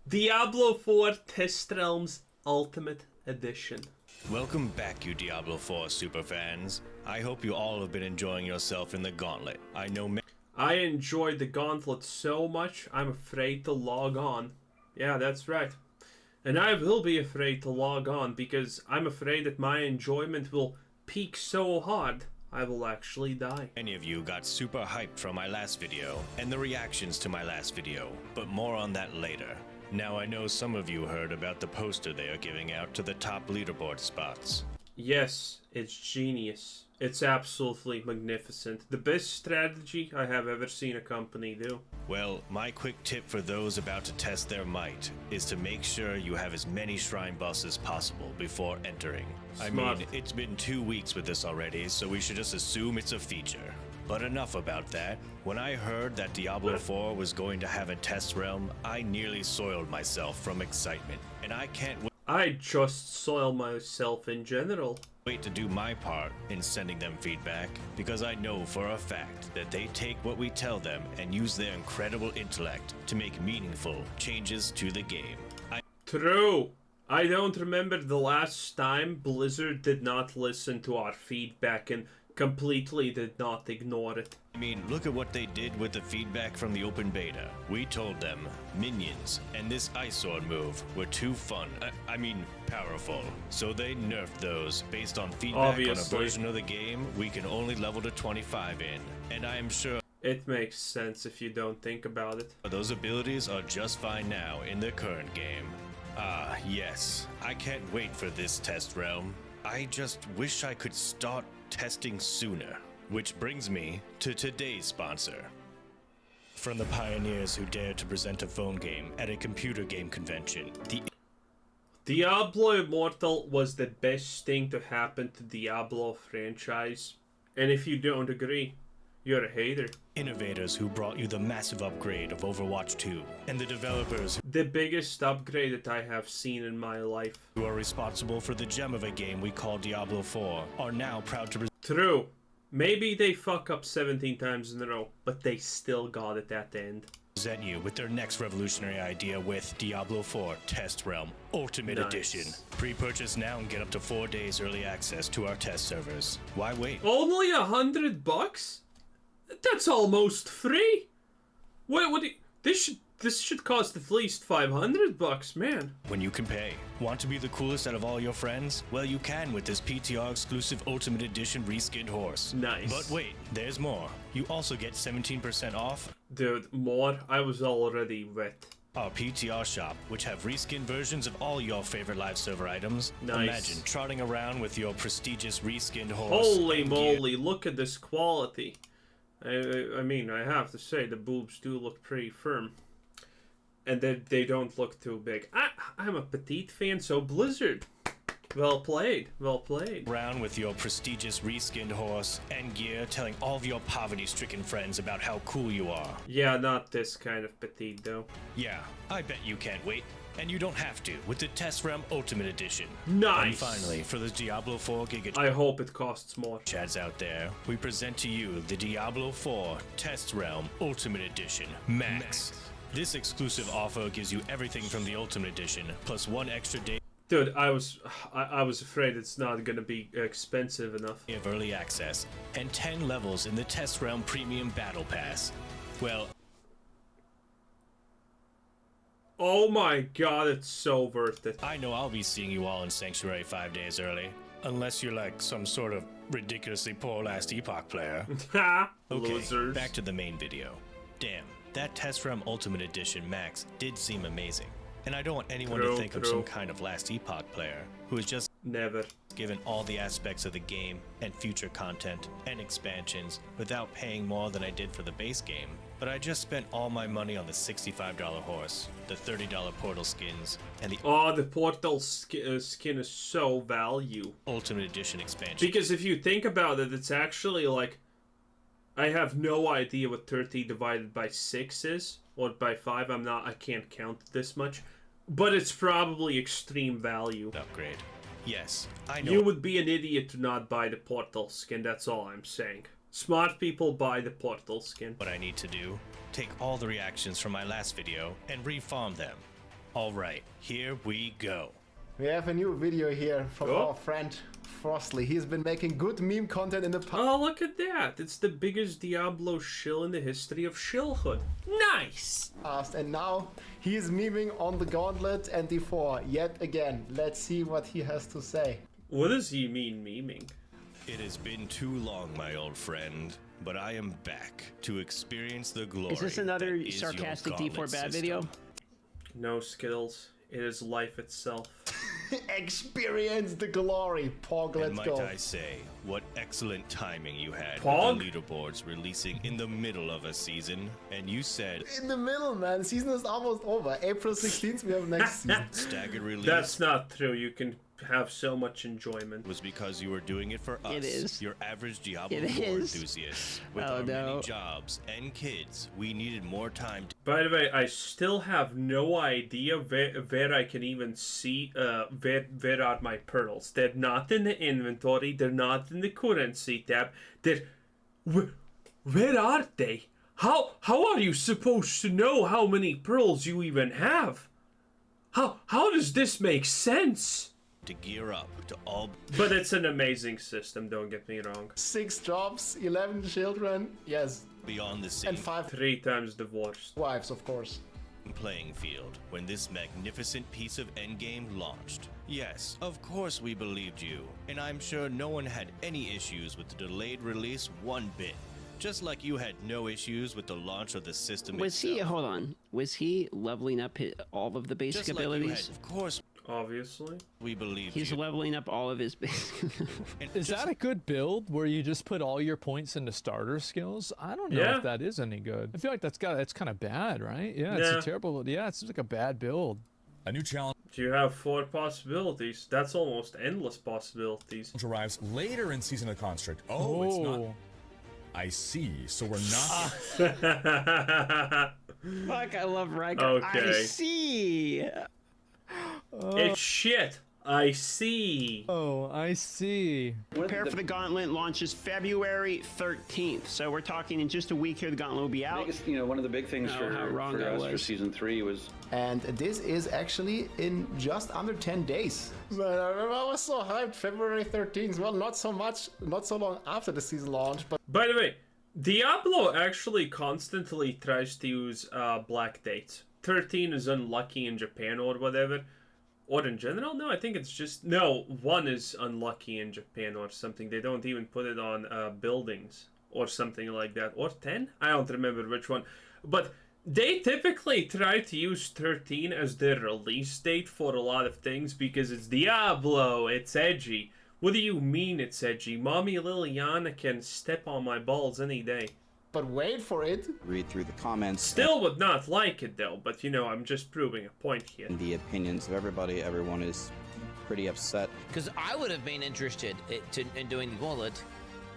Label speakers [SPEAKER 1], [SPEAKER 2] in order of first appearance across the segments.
[SPEAKER 1] Diablo 4 Test Realms Ultimate Edition.
[SPEAKER 2] Welcome back, you Diablo 4 superfans. I hope you all have been enjoying yourself in the Gauntlet.
[SPEAKER 1] I enjoyed the Gauntlet so much, I'm afraid to log on. Yeah, that's right. And I will be afraid to log on because I'm afraid that my enjoyment will peak so hard, I will actually die.
[SPEAKER 2] Many of you got super hyped from my last video and the reactions to my last video, but more on that later. Now I know some of you heard about the poster they are giving out to the top leaderboard spots.
[SPEAKER 1] Yes, it's genius. It's absolutely magnificent. The best strategy I have ever seen a company do.
[SPEAKER 2] Well, my quick tip for those about to test their might is to make sure you have as many shrine buffs as possible before entering.
[SPEAKER 1] Smart.
[SPEAKER 2] I mean, it's been 2 weeks with this already, so we should just assume it's a feature. But enough about that. When I heard that Diablo 4 was going to have a test realm, I nearly soiled myself from excitement. And I can't
[SPEAKER 1] I just soil myself in general.
[SPEAKER 2] wait to do my part in sending them feedback, because I know for a fact that they take what we tell them and use their incredible intellect to make meaningful changes to the game.
[SPEAKER 1] True. I don't remember the last time Blizzard did not listen to our feedback and completely did not ignore it.
[SPEAKER 2] I mean, look at what they did with the feedback from the open beta. We told them minions and this ice sword move were too fun. I mean, powerful. So they nerfed those based on feedback
[SPEAKER 1] Obviously.
[SPEAKER 2] on a version of the game we can only level to 25 in. And I am sure
[SPEAKER 1] It makes sense if you don't think about it.
[SPEAKER 2] those abilities are just fine now in the current game. Ah, yes. I can't wait for this test realm. I just wish I could start testing sooner. Which brings me to today's sponsor. From the pioneers who dared to present a phone game at a computer game convention, the
[SPEAKER 1] Diablo Immortal was the best thing to happen to Diablo franchise. And if you don't agree, you're a hater.
[SPEAKER 2] innovators who brought you the massive upgrade of Overwatch 2, and the developers
[SPEAKER 1] The biggest upgrade that I have seen in my life.
[SPEAKER 2] who are responsible for the gem of a game we call Diablo 4 are now proud to
[SPEAKER 1] True. Maybe they fuck up 17 times in a row, but they still got it at the end.
[SPEAKER 2] present you with their next revolutionary idea with Diablo 4 Test Realm Ultimate
[SPEAKER 1] Nice.
[SPEAKER 2] Edition. Pre-purchase now and get up to 4 days early access to our test servers. Why wait?
[SPEAKER 1] Only $100? That's almost free. What do you, this should cost at least $500, man.
[SPEAKER 2] When you can pay. Want to be the coolest out of all your friends? Well, you can with this PTR exclusive Ultimate Edition reskinned horse.
[SPEAKER 1] Nice.
[SPEAKER 2] But wait, there's more. You also get 17% off
[SPEAKER 1] Dude, more? I was already wet.
[SPEAKER 2] our PTR shop, which have reskinned versions of all your favorite live server items.
[SPEAKER 1] Nice.
[SPEAKER 2] Imagine trotting around with your prestigious reskinned horse.
[SPEAKER 1] Holy
[SPEAKER 2] and gear.
[SPEAKER 1] moly, look at this quality. I mean, I have to say, the boobs do look pretty firm. And they don't look too big. I'm a petite fan, so Blizzard. Well played, well played.
[SPEAKER 2] Around with your prestigious reskinned horse and gear, telling all of your poverty-stricken friends about how cool you are.
[SPEAKER 1] Yeah, not this kind of petite, though.
[SPEAKER 2] Yeah, I bet you can't wait. And you don't have to with the Test Realm Ultimate Edition.
[SPEAKER 1] Nice!
[SPEAKER 2] And finally, for the Diablo 4 Giga
[SPEAKER 1] I hope it costs more.
[SPEAKER 2] Chads out there, we present to you the Diablo 4 Test Realm Ultimate Edition Max. This exclusive offer gives you everything from the Ultimate Edition, plus 1 extra day
[SPEAKER 1] Dude, I was afraid it's not gonna be expensive enough.
[SPEAKER 2] of early access, and 10 levels in the Test Realm Premium Battle Pass. Well,
[SPEAKER 1] Oh my god, it's so worth it.
[SPEAKER 2] I know I'll be seeing you all in Sanctuary 5 days early. Unless you're like some sort of ridiculously poor Last Epoch player.
[SPEAKER 1] Ha!
[SPEAKER 2] Okay,
[SPEAKER 1] Losers.
[SPEAKER 2] back to the main video. Damn, that Test Realm Ultimate Edition Max did seem amazing. And I don't want anyone to
[SPEAKER 1] True,
[SPEAKER 2] think of
[SPEAKER 1] true.
[SPEAKER 2] some kind of Last Epoch player who is just
[SPEAKER 1] Never.
[SPEAKER 2] given all the aspects of the game and future content and expansions without paying more than I did for the base game. But I just spent all my money on the $65 horse, the $30 portal skins, and the
[SPEAKER 1] Oh, the Portal skin is so value.
[SPEAKER 2] Ultimate Edition expansion.
[SPEAKER 1] Because if you think about it, it's actually like... I have no idea what 30 divided by 6 is. Or by 5, I can't count this much. But it's probably extreme value.
[SPEAKER 2] Upgrade. Yes, I know.
[SPEAKER 1] You would be an idiot to not buy the Portal skin, that's all I'm saying. Smart people buy the Portal skin.
[SPEAKER 2] What I need to do, take all the reactions from my last video and reform them. All right, here we go.
[SPEAKER 3] We have a new video here from
[SPEAKER 1] Oh.
[SPEAKER 3] our friend Frostly. He's been making good meme content in the past.
[SPEAKER 1] Oh, look at that. It's the biggest Diablo shill in the history of shillhood. Nice!
[SPEAKER 3] And now he's memeing on the Gauntlet and D4 yet again. Let's see what he has to say.
[SPEAKER 1] What does he mean, memeing?
[SPEAKER 2] It has been too long, my old friend, but I am back to experience the glory.
[SPEAKER 4] Is this another
[SPEAKER 2] that is your
[SPEAKER 4] sarcastic D4
[SPEAKER 2] Gauntlet
[SPEAKER 4] bad
[SPEAKER 2] system.
[SPEAKER 4] video?
[SPEAKER 1] No skills. It is life itself.
[SPEAKER 3] Experience the glory, Pog.
[SPEAKER 2] And
[SPEAKER 3] Let's
[SPEAKER 2] might
[SPEAKER 3] go.
[SPEAKER 2] I say, what excellent timing you had
[SPEAKER 1] Pog?
[SPEAKER 2] with the leaderboards releasing in the middle of a season, and you said
[SPEAKER 3] In the middle, man. Season is almost over. April 16th, we have next season.
[SPEAKER 2] staggered release.
[SPEAKER 1] That's not true. You can have so much enjoyment.
[SPEAKER 2] Was because you were doing it for us,
[SPEAKER 4] It is.
[SPEAKER 2] your average Diablo
[SPEAKER 4] It
[SPEAKER 2] 4
[SPEAKER 4] is.
[SPEAKER 2] enthusiasts. With
[SPEAKER 4] Oh,
[SPEAKER 2] our
[SPEAKER 4] no.
[SPEAKER 2] many jobs and kids, we needed more time to
[SPEAKER 1] By the way, I still have no idea where I can even see where are my pearls. They're not in the inventory. They're not in the currency tab. Where are they? How are you supposed to know how many pearls you even have? How does this make sense?
[SPEAKER 2] gear up to all
[SPEAKER 1] But it's an amazing system, don't get me wrong.
[SPEAKER 3] 6 jobs, 11 children. Yes.
[SPEAKER 2] beyond the same
[SPEAKER 3] And 5
[SPEAKER 1] 3 times divorced.
[SPEAKER 3] wives, of course.
[SPEAKER 2] playing field when this magnificent piece of endgame launched. Yes, of course we believed you, and I'm sure no one had any issues with the delayed release one bit. Just like you had no issues with the launch of the system
[SPEAKER 4] Was he,
[SPEAKER 2] itself.
[SPEAKER 4] hold on, was he leveling up all of the basic
[SPEAKER 2] Just like you had,
[SPEAKER 4] abilities?
[SPEAKER 2] of course
[SPEAKER 1] Obviously.
[SPEAKER 2] we believed
[SPEAKER 4] He's
[SPEAKER 2] you.
[SPEAKER 4] leveling up all of his basic
[SPEAKER 2] And
[SPEAKER 5] Is
[SPEAKER 2] just
[SPEAKER 5] that a good build where you just put all your points into starter skills? I don't know
[SPEAKER 1] Yeah.
[SPEAKER 5] if that is any good. I feel like that's kind of bad, right? Yeah,
[SPEAKER 1] Yeah.
[SPEAKER 5] it's a terrible. Yeah, it seems like a bad build.
[SPEAKER 6] A new challenge
[SPEAKER 1] You have 4 possibilities. That's almost endless possibilities.
[SPEAKER 6] arrives later in Season of the Construct. Oh, it's not. I see. So we're not.
[SPEAKER 4] Fuck, I love Riker.
[SPEAKER 1] Okay.
[SPEAKER 4] I see.
[SPEAKER 1] It's shit. I see.
[SPEAKER 5] Oh, I see.
[SPEAKER 4] Prepare for the Gauntlet launches February 13th. So we're talking in just a week here, the Gauntlet will be out.
[SPEAKER 7] Biggest, one of the big things
[SPEAKER 4] Oh, how wrong
[SPEAKER 7] for
[SPEAKER 4] I
[SPEAKER 7] us for
[SPEAKER 4] was.
[SPEAKER 7] season 3 was
[SPEAKER 3] And this is actually in just under 10 days. But I remember I was so hyped. February 13th. Well, not so much, not so long after the season launch, but
[SPEAKER 1] By the way, Diablo actually constantly tries to use black dates. 13 is unlucky in Japan or whatever. Or in general? No, I think it's just... No, 1 is unlucky in Japan or something. They don't even put it on buildings or something like that. Or 10? I don't remember which one. But they typically try to use 13 as their release date for a lot of things because it's Diablo, it's edgy. What do you mean it's edgy? Mommy Liliana can step on my balls any day.
[SPEAKER 3] wait for it.
[SPEAKER 8] Read through the comments
[SPEAKER 1] Still would not like it though, but I'm just proving a point here.
[SPEAKER 8] and the opinions of everybody. Everyone is pretty upset.
[SPEAKER 9] Because I would have been interested in doing the Gauntlet,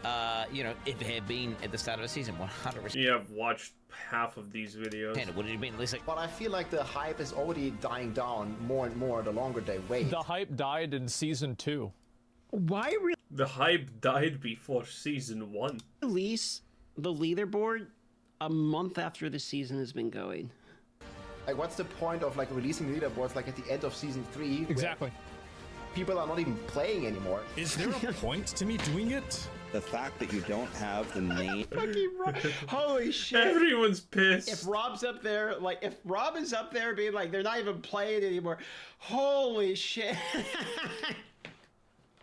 [SPEAKER 9] if it had been at the start of a season, 100%.
[SPEAKER 1] You have watched half of these videos.
[SPEAKER 9] It would have been at least like,
[SPEAKER 3] But I feel like the hype is already dying down more and more the longer they wait.
[SPEAKER 5] The hype died in season 2.
[SPEAKER 4] Why
[SPEAKER 1] The hype died before season 1.
[SPEAKER 4] release the leaderboard a month after the season has been going?
[SPEAKER 3] Like, what's the point of releasing leaderboards at the end of season 3? where
[SPEAKER 5] Exactly.
[SPEAKER 3] People are not even playing anymore.
[SPEAKER 6] Is there a point to me doing it?
[SPEAKER 8] The fact that you don't have the name.
[SPEAKER 4] Holy shit.
[SPEAKER 1] Everyone's pissed.
[SPEAKER 4] If Rob's up there, if Rob is up there being they're not even playing anymore, holy shit.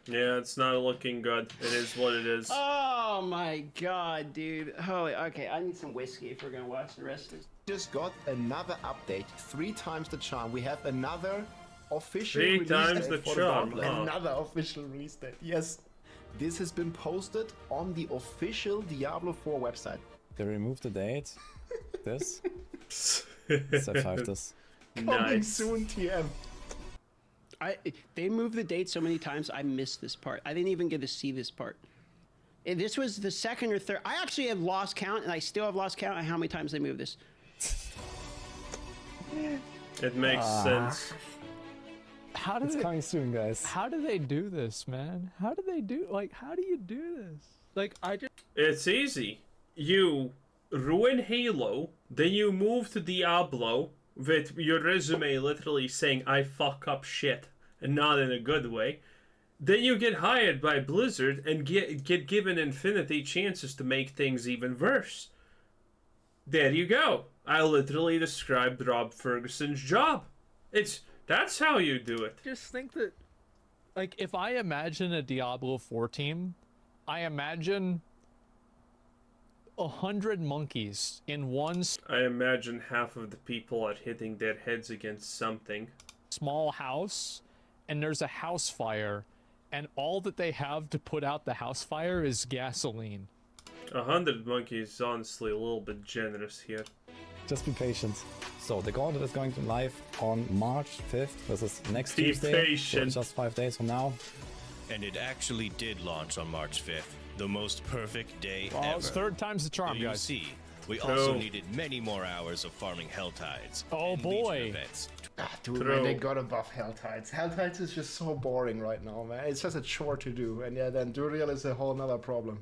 [SPEAKER 1] Yeah, it's not looking good. It is what it is.
[SPEAKER 4] Oh my god, dude. Holy, okay, I need some whiskey if we're gonna watch the rest of this.
[SPEAKER 3] Just got another update. 3 times the charm. We have another official
[SPEAKER 1] 3
[SPEAKER 3] release
[SPEAKER 1] times
[SPEAKER 3] date
[SPEAKER 1] the
[SPEAKER 3] for
[SPEAKER 1] charm,
[SPEAKER 3] Gauntlet.
[SPEAKER 1] huh?
[SPEAKER 3] Another official release date. Yes. This has been posted on the official Diablo 4 website.
[SPEAKER 10] They removed the date. This? F5 this.
[SPEAKER 3] Coming
[SPEAKER 1] Nice.
[SPEAKER 3] soon, TM.
[SPEAKER 4] They moved the date so many times, I missed this part. I didn't even get to see this part. And this was the second or third. I actually have lost count, and I still have lost count on how many times they moved this.
[SPEAKER 1] It makes sense.
[SPEAKER 5] How do
[SPEAKER 10] It's
[SPEAKER 5] they,
[SPEAKER 10] coming soon, guys.
[SPEAKER 5] how do they do this, man? How do they do how do you do this? I just
[SPEAKER 1] It's easy. You ruin Halo, then you move to Diablo, with your resume literally saying I fuck up shit, and not in a good way, then you get hired by Blizzard and get given infinity chances to make things even worse. There you go. I literally described Rob Ferguson's job. That's how you do it.
[SPEAKER 5] Just think that, like, if I imagine a Diablo 4 team, I imagine 100 monkeys in one
[SPEAKER 1] I imagine half of the people are hitting their heads against something.
[SPEAKER 5] small house, and there's a house fire, and all that they have to put out the house fire is gasoline.
[SPEAKER 1] 100 monkeys is honestly a little bit generous here.
[SPEAKER 10] Just be patient. So the Gauntlet is going to live on March 5th. This is next
[SPEAKER 1] Be
[SPEAKER 10] Tuesday.
[SPEAKER 1] patient.
[SPEAKER 10] So just 5 days from now.
[SPEAKER 2] And it actually did launch on March 5th, the most perfect day
[SPEAKER 5] Well,
[SPEAKER 2] ever.
[SPEAKER 5] it's third time's the charm,
[SPEAKER 2] You
[SPEAKER 5] guys.
[SPEAKER 2] see, we also
[SPEAKER 1] True.
[SPEAKER 2] needed many more hours of farming Helltides.
[SPEAKER 5] Oh,
[SPEAKER 2] and Legion
[SPEAKER 5] boy.
[SPEAKER 2] events.
[SPEAKER 3] Dude,
[SPEAKER 1] True.
[SPEAKER 3] man, they got above Helltides. Helltides is just so boring right now, man. It's just a chore to do. And yeah, then Duriel is a whole nother problem.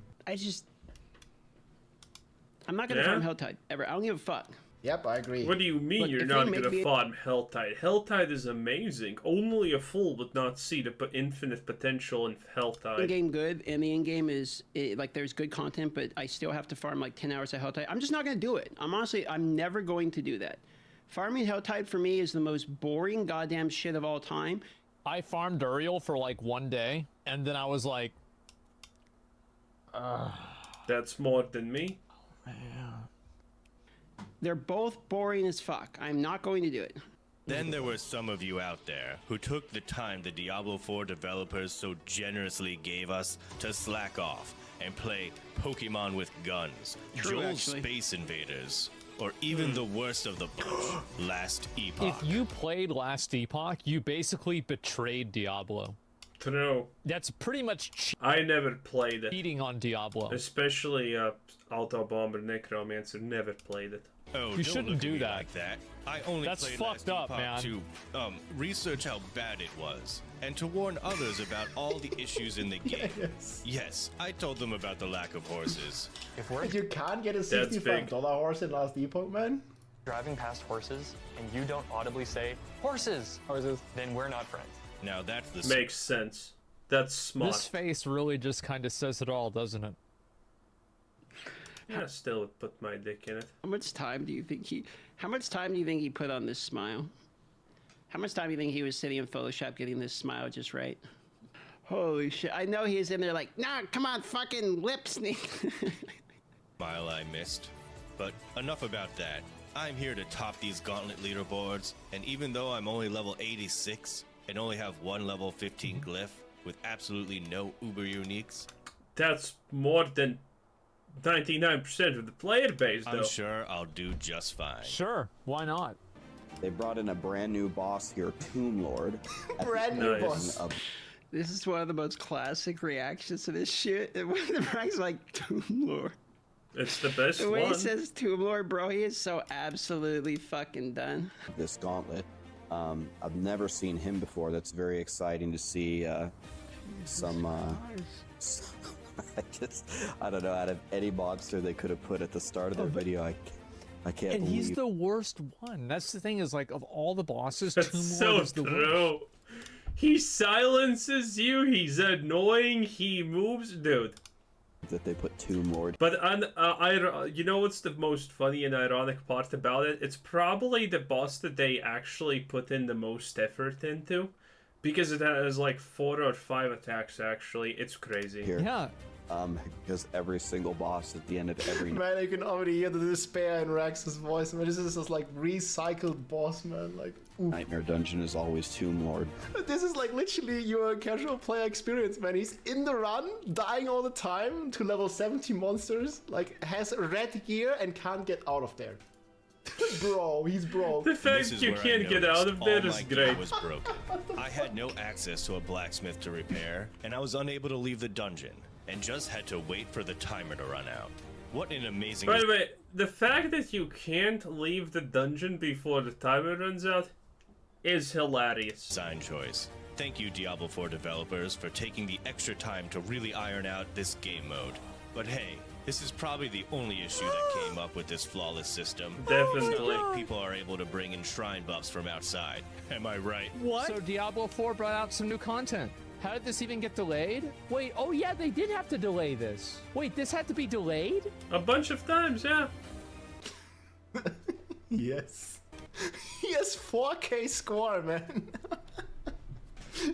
[SPEAKER 4] I'm not gonna
[SPEAKER 1] Yeah?
[SPEAKER 4] farm Helltide ever. I don't give a fuck.
[SPEAKER 3] Yep, I agree.
[SPEAKER 1] What do you mean
[SPEAKER 4] Look,
[SPEAKER 1] you're
[SPEAKER 4] if they
[SPEAKER 1] not
[SPEAKER 4] make
[SPEAKER 1] gonna
[SPEAKER 4] me-
[SPEAKER 1] farm Helltide? Helltide is amazing. Only a fool would not see the infinite potential in Helltide.
[SPEAKER 4] In-game good, and the in-game is like there's good content, but I still have to farm like 10 hours of Helltide. I'm just not gonna do it. I'm never going to do that. Farming Helltide for me is the most boring goddamn shit of all time.
[SPEAKER 5] I farmed Uriel for like 1 day, and then I was like,
[SPEAKER 1] That's more than me.
[SPEAKER 4] They're both boring as fuck. I'm not going to do it.
[SPEAKER 2] Then there were some of you out there who took the time the Diablo 4 developers so generously gave us to slack off and play Pokemon with guns,
[SPEAKER 4] True,
[SPEAKER 2] Joel's
[SPEAKER 4] actually.
[SPEAKER 2] Space Invaders, or even the worst of the bunch, Last Epoch.
[SPEAKER 5] if you played Last Epoch, you basically betrayed Diablo.
[SPEAKER 1] True.
[SPEAKER 5] That's pretty much
[SPEAKER 1] I never played it.
[SPEAKER 5] cheating on Diablo.
[SPEAKER 1] Especially Auto Bomber Necromancer. Never played it.
[SPEAKER 2] Oh,
[SPEAKER 5] You
[SPEAKER 2] don't
[SPEAKER 5] shouldn't
[SPEAKER 2] look at
[SPEAKER 5] do
[SPEAKER 2] me
[SPEAKER 5] that.
[SPEAKER 2] like that. I only
[SPEAKER 5] That's
[SPEAKER 2] played
[SPEAKER 5] fucked
[SPEAKER 2] Last
[SPEAKER 5] up,
[SPEAKER 2] Epoch
[SPEAKER 5] man.
[SPEAKER 2] to research how bad it was and to warn others about all the issues in the game. Yes, I told them about the lack of horses.
[SPEAKER 7] If we're
[SPEAKER 3] You can't get a
[SPEAKER 1] That's big.
[SPEAKER 3] $65 horse in Last Epoch, man.
[SPEAKER 7] driving past horses and you don't audibly say, horses, then we're not friends.
[SPEAKER 2] Now that's the
[SPEAKER 1] Makes sense. That's smart.
[SPEAKER 5] This face really just kind of says it all, doesn't it?
[SPEAKER 1] I still would put my dick in it.
[SPEAKER 4] How much time do you think he put on this smile? How much time do you think he was sitting in Photoshop getting this smile just right? Holy shit. I know he was in there like, nah, come on, fucking lips.
[SPEAKER 2] mile I missed. But enough about that. I'm here to top these Gauntlet leaderboards, and even though I'm only level 86 and only have one level 15 glyph with absolutely no uber uniques,
[SPEAKER 1] That's more than 99% of the player base, though.
[SPEAKER 2] I'm sure I'll do just fine.
[SPEAKER 5] Sure, why not?
[SPEAKER 8] They brought in a brand new boss here, Tomb Lord.
[SPEAKER 3] Brand new
[SPEAKER 1] Nice.
[SPEAKER 3] boss.
[SPEAKER 8] Of
[SPEAKER 4] This is one of the most classic reactions to this shit. And when the Frank's like, Tomb Lord.
[SPEAKER 1] It's the best
[SPEAKER 4] The way
[SPEAKER 1] one.
[SPEAKER 4] he says Tomb Lord, bro, he is so absolutely fucking done.
[SPEAKER 8] this Gauntlet. I've never seen him before. That's very exciting to see. Some. I don't know. Out of any monster they could have put at the start of their video, I can't
[SPEAKER 5] And
[SPEAKER 8] believe.
[SPEAKER 5] he's the worst one. That's the thing, is like, of all the bosses,
[SPEAKER 1] That's
[SPEAKER 5] Tomb
[SPEAKER 1] so
[SPEAKER 5] Lord is the worst.
[SPEAKER 1] true. He silences you. He's annoying. He moves, dude.
[SPEAKER 8] that they put Tomb Lord.
[SPEAKER 1] But you know what's the most funny and ironic part about it? It's probably the boss that they actually put in the most effort into, because it has like 4 or 5 attacks. Actually, it's crazy.
[SPEAKER 8] Here.
[SPEAKER 5] Yeah.
[SPEAKER 8] Because every single boss at the end of every
[SPEAKER 3] Man, you can already hear the despair in Rax's voice, man. This is just like recycled boss, man. Like, oof.
[SPEAKER 8] nightmare dungeon is always Tomb Lord.
[SPEAKER 3] This is like literally your casual player experience, man. He's in the run, dying all the time to level 70 monsters, like has red gear and can't get out of there. Bro, he's broke.
[SPEAKER 1] The fact
[SPEAKER 2] This is
[SPEAKER 1] you
[SPEAKER 2] where I
[SPEAKER 1] can't get out
[SPEAKER 2] noticed
[SPEAKER 1] of there
[SPEAKER 2] all
[SPEAKER 1] is
[SPEAKER 2] my gear
[SPEAKER 1] great.
[SPEAKER 2] was broken. I had no access to a blacksmith to repair, and I was unable to leave the dungeon, and just had to wait for the timer to run out. What an amazing...
[SPEAKER 1] By the way, the fact that you can't leave the dungeon before the timer runs out is hilarious.
[SPEAKER 2] design choice. Thank you, Diablo 4 developers, for taking the extra time to really iron out this game mode. But hey, This is probably the only issue that came up with this flawless system.
[SPEAKER 1] Definitely.
[SPEAKER 2] Like people are able to bring in shrine buffs from outside. Am I right?
[SPEAKER 5] What? So Diablo 4 brought out some new content. How did this even get delayed? Wait, oh yeah, they did have to delay this. Wait, this had to be delayed?
[SPEAKER 1] A bunch of times, yeah.
[SPEAKER 3] Yes. Yes, 4K score, man.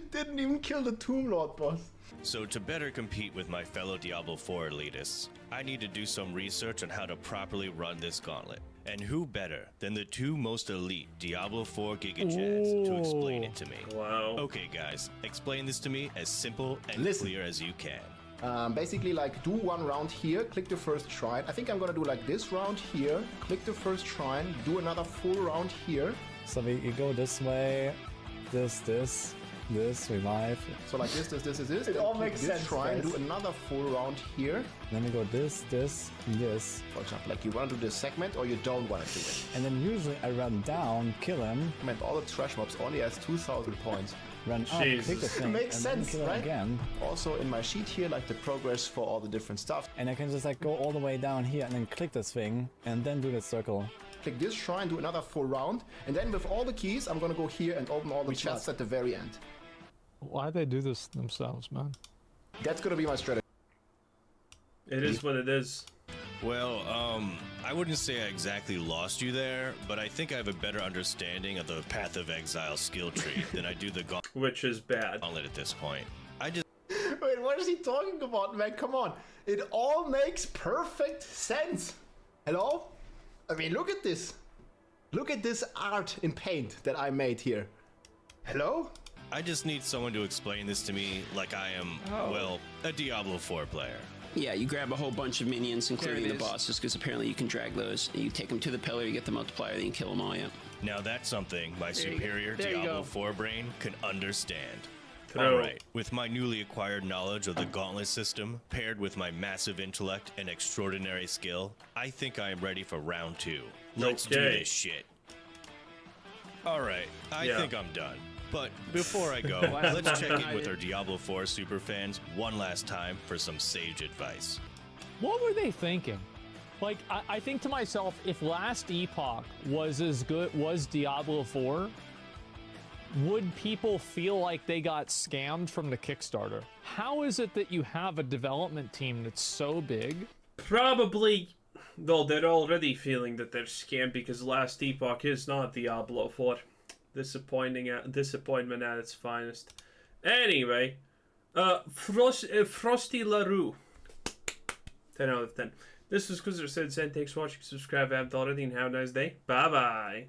[SPEAKER 3] Didn't even kill the Tomb Lord boss.
[SPEAKER 2] So to better compete with my fellow Diablo 4 elitists, I need to do some research on how to properly run this gauntlet. And who better than the two most elite Diablo 4 gigachads to explain it to me.
[SPEAKER 1] Wow.
[SPEAKER 2] Okay guys, explain this to me as simple and clear as you can.
[SPEAKER 3] Basically, like, do one round here, click the first shrine. I think I'm gonna do like this round here, click the first shrine, do another full round here.
[SPEAKER 10] So we go this way, this, revive.
[SPEAKER 3] So like this. It all makes sense. Shrine, do another full round here.
[SPEAKER 10] Then we go this.
[SPEAKER 3] For example, like you want to do this segment or you don't want to do it.
[SPEAKER 10] And then usually I run down, kill him.
[SPEAKER 3] I mean, all the trash mobs only has 2,000 points.
[SPEAKER 10] Run up,
[SPEAKER 1] Jesus.
[SPEAKER 10] click the thing,
[SPEAKER 3] Makes
[SPEAKER 10] and
[SPEAKER 3] sense,
[SPEAKER 10] then kill him
[SPEAKER 3] right?
[SPEAKER 10] again.
[SPEAKER 3] Also in my sheet here, like the progress for all the different stuff.
[SPEAKER 10] And I can just like go all the way down here and then click this thing and then do the circle.
[SPEAKER 3] Click this shrine, do another full round, and then with all the keys, I'm gonna go here and open all the chests at the very end.
[SPEAKER 5] Why'd they do this themselves, man?
[SPEAKER 3] That's gonna be my strategy.
[SPEAKER 1] It is what it is.
[SPEAKER 2] Well, I wouldn't say I exactly lost you there, but I think I have a better understanding of the Path of Exile skill tree than I do the
[SPEAKER 1] Which is bad.
[SPEAKER 2] Gauntlet at this point. I just
[SPEAKER 3] Wait, what is he talking about, man? Come on. It all makes perfect sense. Hello? I mean, look at this. Look at this art in paint that I made here. Hello?
[SPEAKER 2] I just need someone to explain this to me like I am, well, a Diablo 4 player.
[SPEAKER 4] Yeah, you grab a whole bunch of minions, including
[SPEAKER 1] There
[SPEAKER 4] the
[SPEAKER 1] it is.
[SPEAKER 4] bosses, because apparently you can drag those. And you take them to the pillar, you get the multiplier, then you kill them all, yeah.
[SPEAKER 2] Now that's something my superior
[SPEAKER 4] There you
[SPEAKER 2] Diablo
[SPEAKER 4] go.
[SPEAKER 2] 4 brain can understand.
[SPEAKER 1] True.
[SPEAKER 2] Alright, with my newly acquired knowledge of the Gauntlet system, paired with my massive intellect and extraordinary skill, I think I am ready for round 2. Let's do
[SPEAKER 1] Okay.
[SPEAKER 2] this shit. Alright, I
[SPEAKER 1] Yeah.
[SPEAKER 2] think I'm done. But before I go, let's check in with our Diablo 4 superfans one last time for some sage advice.
[SPEAKER 5] What were they thinking? Like, I think to myself, if last Epoch was as good, was Diablo 4, would people feel like they got scammed from the Kickstarter? How is it that you have a development team that's so big?
[SPEAKER 1] Probably, though they're already feeling that they're scammed because Last Epoch is not Diablo 4. Disappointment at its finest. Anyway, Frosty LaRue. 10 out of 10. This was Quizzer Said, thanks for watching, subscribe if you haven't already, and have a nice day. Bye bye.